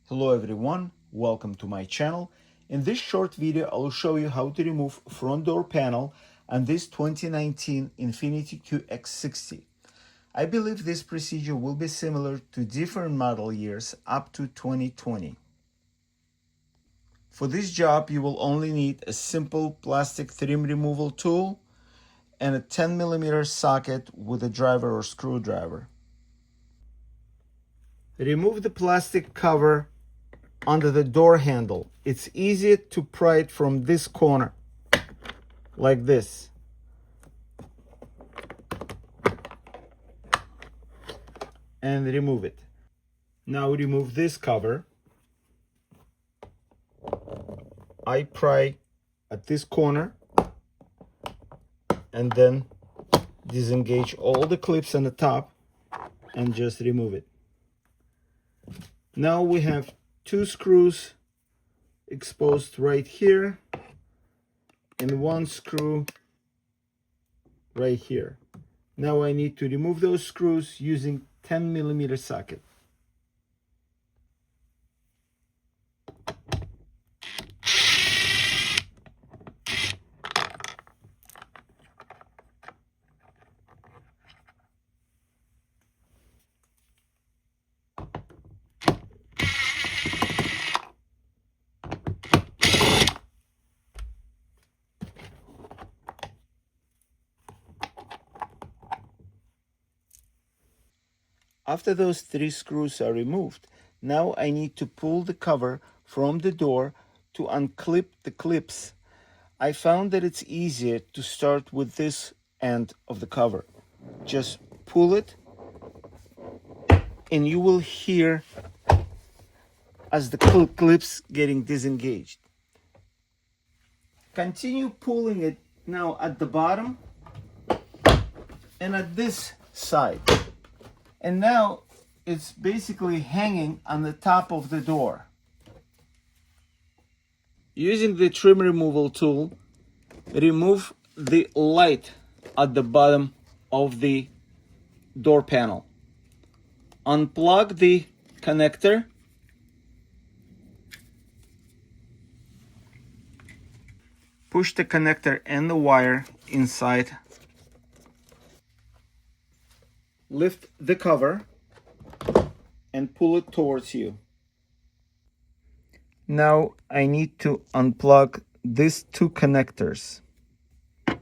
Hello everyone, welcome to my channel. In this short video, I will show you how to remove front door panel on this 2019 Infiniti QX60. I believe this procedure will be similar to different model years up to 2020. For this job, you will only need a simple plastic trim removal tool and a 10mm socket with a driver or screwdriver. Remove the plastic cover under the door handle. It's easy to pry it from this corner, like this. And remove it. Now remove this cover. I pry at this corner and then disengage all the clips on the top and just remove it. Now we have two screws exposed right here and one screw right here. Now I need to remove those screws using 10mm socket. After those three screws are removed, now I need to pull the cover from the door to unclip the clips. I found that it's easier to start with this end of the cover. Just pull it and you will hear as the clips getting disengaged. Continue pulling it now at the bottom and at this side. And now it's basically hanging on the top of the door. Using the trim removal tool, remove the light at the bottom of the door panel. Unplug the connector. Push the connector and the wire inside. Lift the cover and pull it towards you. Now I need to unplug these two connectors. I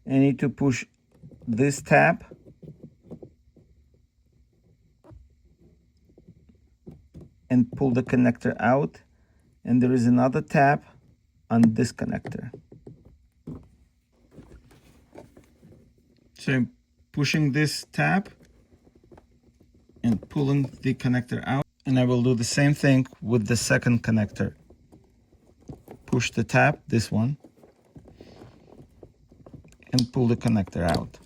need to push this tab and pull the connector out, and there is another tab on this connector. So I'm pushing this tab and pulling the connector out, and I will do the same thing with the second connector. Push the tab, this one, and pull the connector out.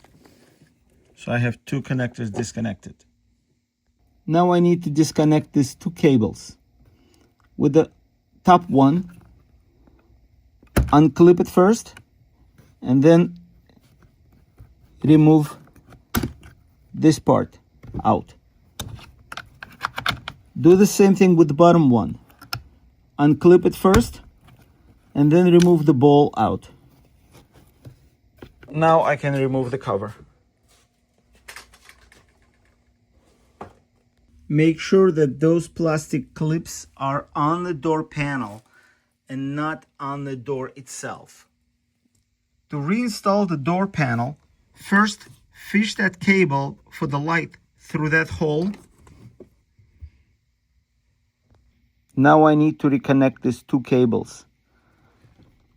So I have two connectors disconnected. Now I need to disconnect these two cables. With the top one, unclip it first and then remove this part out. Do the same thing with the bottom one. Unclip it first and then remove the ball out. Now I can remove the cover. Make sure that those plastic clips are on the door panel and not on the door itself. To reinstall the door panel, first fish that cable for the light through that hole. Now I need to reconnect these two cables.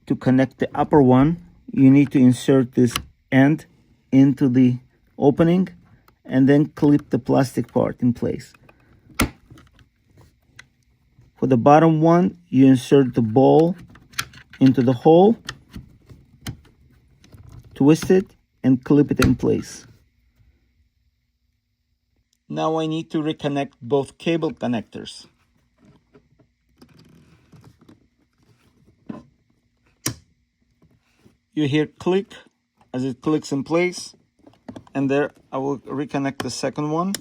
To connect the upper one, you need to insert this end into the opening and then clip the plastic part in place. For the bottom one, you insert the ball into the hole, twist it, and clip it in place. Now I need to reconnect both cable connectors. You hear click as it clicks in place, and there I will reconnect the second one.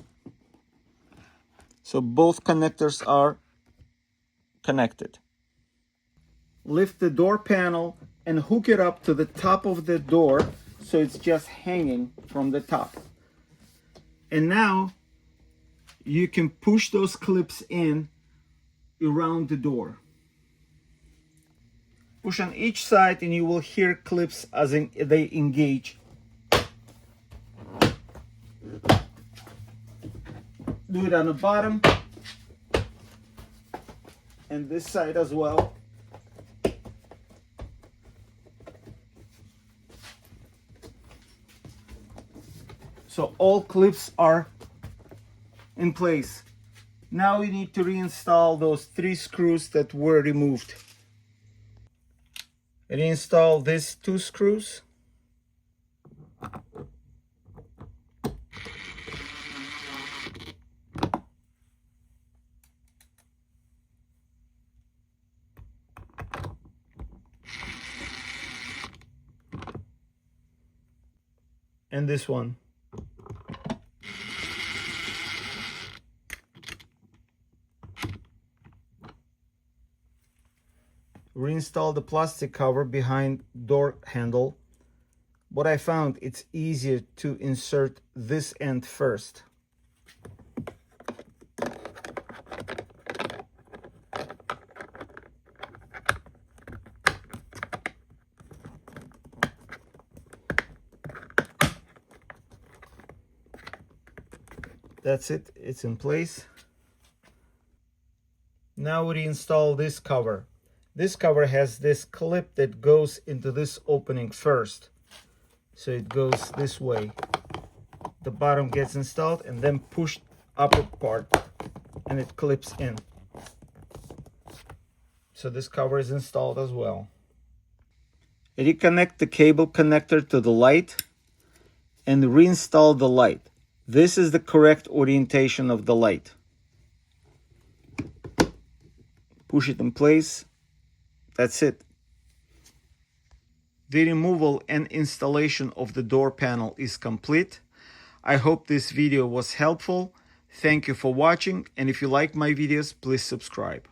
So both connectors are connected. Lift the door panel and hook it up to the top of the door so it's just hanging from the top. And now you can push those clips in around the door. Push on each side and you will hear clips as they engage. Do it on the bottom and this side as well. So all clips are in place. Now we need to reinstall those 3 screws that were removed. Reinstall these 2 screws. And this one. Reinstall the plastic cover behind door handle. What I found, it's easier to insert this end first. That's it, it's in place. Now we reinstall this cover. This cover has this clip that goes into this opening first. So it goes this way. The bottom gets installed and then pushed upper part and it clips in. So this cover is installed as well. Reconnect the cable connector to the light and reinstall the light. This is the correct orientation of the light. Push it in place. That's it. The removal and installation of the door panel is complete. I hope this video was helpful. Thank you for watching, and if you like my videos, please subscribe.